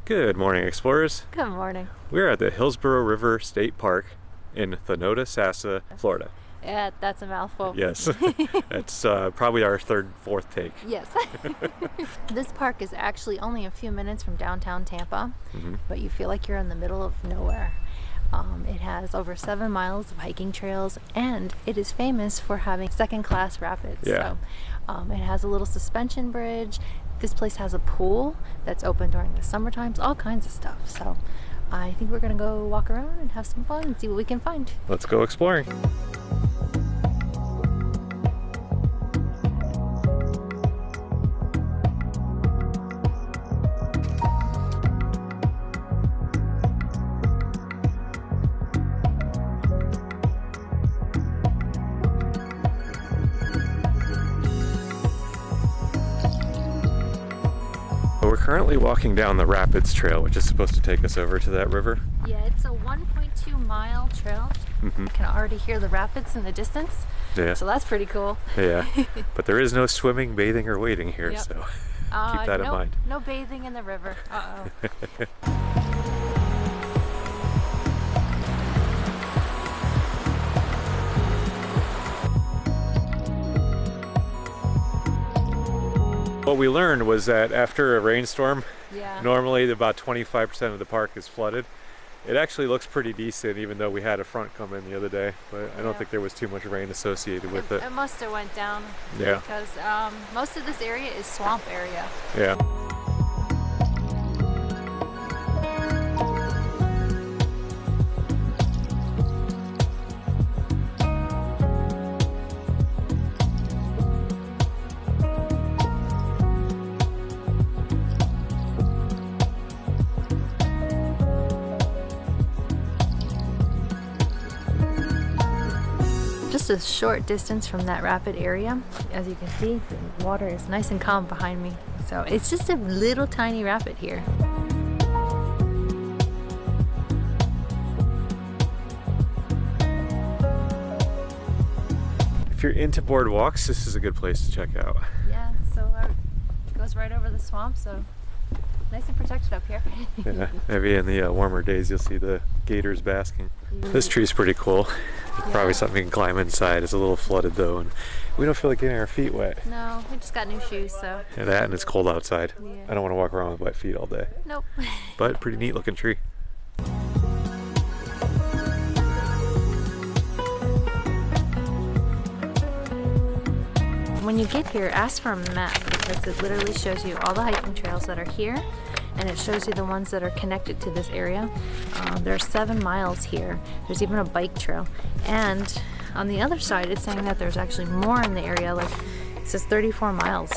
Good morning, explorers. Good morning. We're at the Hillsborough River State Park in Thonotosassa, Florida. Yeah, that's a mouthful. Yes, that's probably our fourth take. Yes. This park is actually only a few minutes from downtown Tampa, but you feel like you're in the middle of nowhere. It has over 7 miles of hiking trails, and it is famous for having second-class rapids. Yeah. So, it has a little suspension bridge. This place has a pool that's open during the summer times, all kinds of stuff. So I think we're gonna go walk around and have some fun and see what we can find. Let's go exploring. We're currently walking down the Rapids Trail, which is supposed to take us over to that river. Yeah, it's a 1.2 mile trail. You can already hear the rapids in the distance. Yeah. So that's pretty cool. Yeah, but there is no swimming, bathing, or wading here, Yep. so keep that in mind. No bathing in the river. Uh-oh. What we learned was that after a rainstorm, Yeah. normally about 25% of the park is flooded. It actually looks pretty decent, even though we had a front come in the other day, but I don't think there was too much rain associated with it. It must have went down. Yeah. Because most of this area is swamp area. Yeah. Just a short distance from that rapid area. As you can see, the water is nice and calm behind me. So it's just a little tiny rapid here. If you're into boardwalks, this is a good place to check out. Yeah, so it goes right over the swamp, so nice and protected up here. Yeah, maybe in the warmer days you'll see the gators basking. This tree's pretty cool. It's probably something we can climb inside. It's a little flooded though, and we don't feel like getting our feet wet. No, we just got new shoes, so. Yeah, that and it's cold outside. Yeah. I don't want to walk around with wet feet all day. Nope. But pretty neat looking tree. When you get here, ask for a map because it literally shows you all the hiking trails that are here, and it shows you the ones that are connected to this area. There are 7 miles here. There's even a bike trail. And on the other side, it's saying that there's actually more in the area, like it says 34 miles.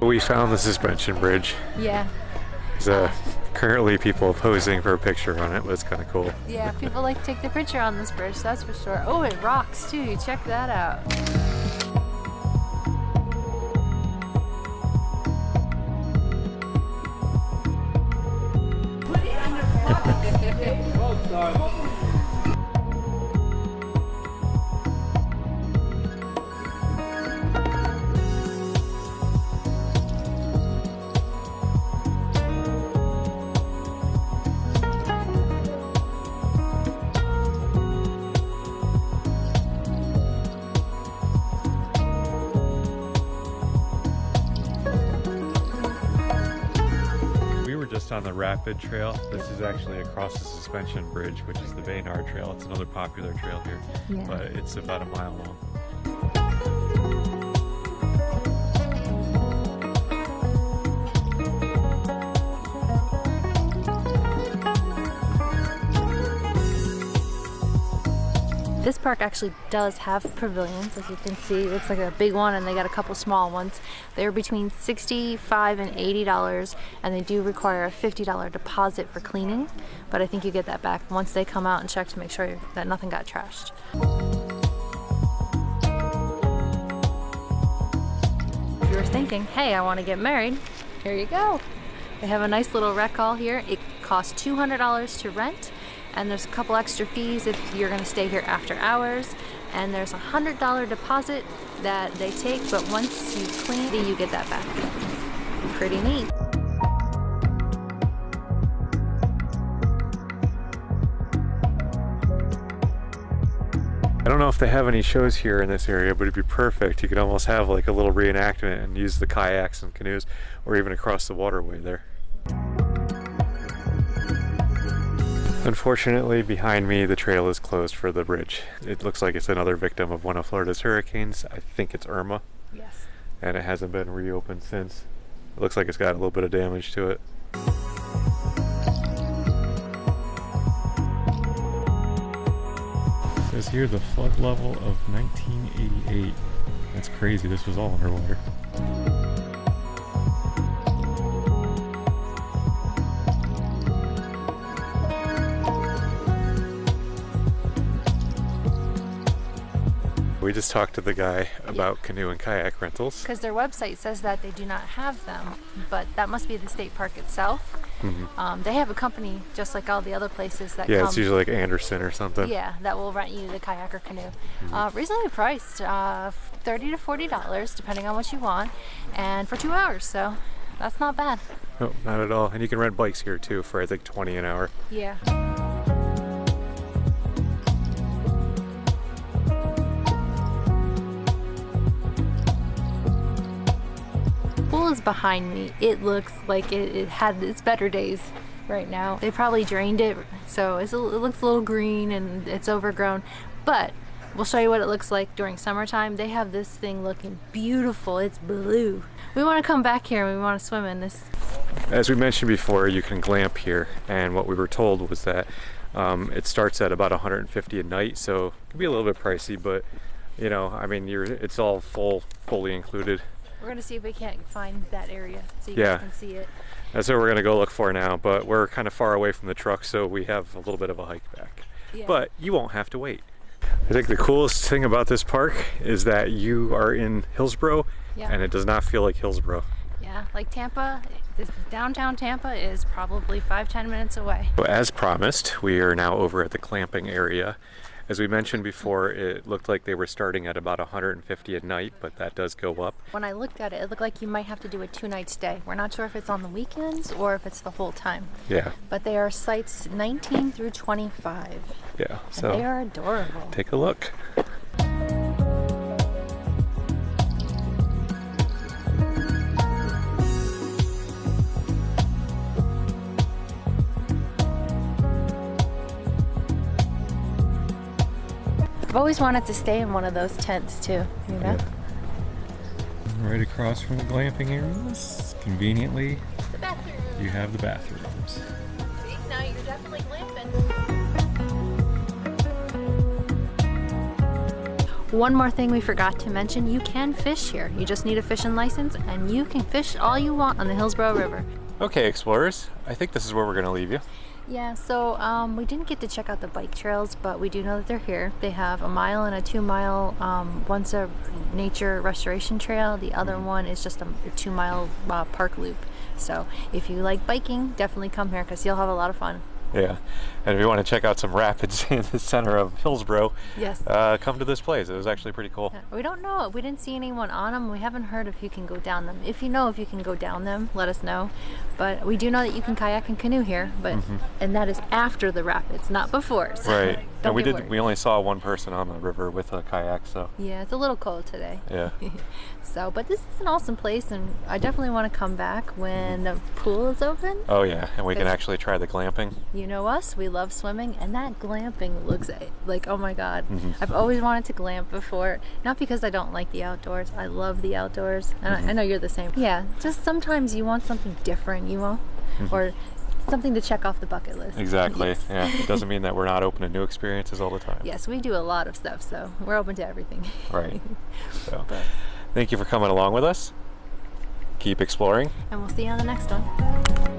We found the suspension bridge. Yeah. There's currently people posing for a picture on it, but it's kind of cool. Yeah, people like to take their picture on this bridge, that's for sure. Oh, it rocks too. Check that out. Just on the Rapid Trail. This is actually across the suspension bridge, which is the Baynard Trail. It's another popular trail here, but it's about a mile long. This park actually does have pavilions, as you can see. It looks like a big one, and they got a couple small ones. They're between $65 and $80, and they do require a $50 deposit for cleaning, but I think you get that back once they come out and check to make sure that nothing got trashed. If you're thinking, hey, I want to get married, here you go. They have a nice little rec hall here. It costs $200 to rent, and there's a couple extra fees if you're going to stay here after hours, and there's a $100 deposit that they take, but once you clean, you get that back. Pretty neat. I don't know if they have any shows here in this area, but it'd be perfect. You could almost have like a little reenactment and use the kayaks and canoes, or even across the waterway there. Unfortunately, behind me, the trail is closed for the bridge. It looks like it's another victim of one of Florida's hurricanes. I think it's Irma. Yes. And it hasn't been reopened since. It looks like it's got a little bit of damage to it. It says here the flood level of 1988. That's crazy, this was all underwater. We just talked to the guy about canoe and kayak rentals. Because their website says that they do not have them, but that must be the state park itself. Mm-hmm. They have a company just like all the other places that Yeah, come. it's usually like Anderson or something. Yeah, that will rent you the kayak or canoe. Reasonably priced, $30 to $40 depending on what you want, and for 2 hours, so that's not bad. No, not at all. And you can rent bikes here too for I think $20 an hour. Yeah. Pool is behind me. It looks like it had its better days right now. They probably drained it, so it looks a little green and it's overgrown, but we'll show you what it looks like during summertime. They have this thing looking beautiful. It's blue. We want to come back here and we want to swim in this. As we mentioned before, you can glamp here, and what we were told was that it starts at about $150 a night, so it can be a little bit pricey, but you know, I mean, it's all fully included. We're gonna see if we can't find that area so you Yeah. guys can see it. That's what we're gonna go look for now, but we're kind of far away from the truck, so we have a little bit of a hike back. Yeah. But you won't have to wait. I think the coolest thing about this park is that you are in Hillsborough, Yeah. and it does not feel like Hillsborough. Yeah, like Tampa, this downtown Tampa is probably 5-10 minutes away. So as promised, we are now over at the Glamping area. As we mentioned before, it looked like they were starting at about $150 a night, but that does go up. When I looked at it, it looked like you might have to do a 2-night stay. We're not sure if it's on the weekends or if it's the whole time. Yeah. But they are sites 19 through 25. Yeah, And so they are adorable. take a look. I've always wanted to stay in one of those tents too, you know? Yeah. Right across from the glamping areas, conveniently, The bathroom. you have the bathrooms. See, now you're definitely glamping. One more thing we forgot to mention, you can fish here. You just need a fishing license and you can fish all you want on the Hillsborough River. Okay, explorers, I think this is where we're gonna leave you. Yeah, so we didn't get to check out the bike trails, but we do know that they're here. They have a mile and a 2-mile, one's a nature restoration trail, the other one is just a 2-mile park loop. So if you like biking, definitely come here because you'll have a lot of fun. Yeah, and if you want to check out some rapids in the center of Hillsborough, Yes. come to this place. It was actually pretty cool. Yeah, we don't know. We didn't see anyone on them. We haven't heard if you can go down them. If you know if you can go down them, let us know. But we do know that you can kayak and canoe here, but and that is after the rapids, not before. So Right. don't And get worried. we only saw one person on the river with a kayak, so Yeah, it's a little cold today. yeah. So, but this is an awesome place, and I definitely want to come back when the pool is open. Oh yeah, and we can It's- actually try the glamping. You know us, we love swimming, and that glamping looks like, oh my god. I've always wanted to glamp before, not because I don't like the outdoors. I love the outdoors, and I know you're the same. Yeah, just sometimes you want something different, you know, or something to check off the bucket list. Exactly. Yes. Yeah. It doesn't mean that we're not open to new experiences all the time. Yes, we do a lot of stuff, so we're open to everything. Right. So, But- thank you for coming along with us. Keep exploring. And we'll see you on the next one.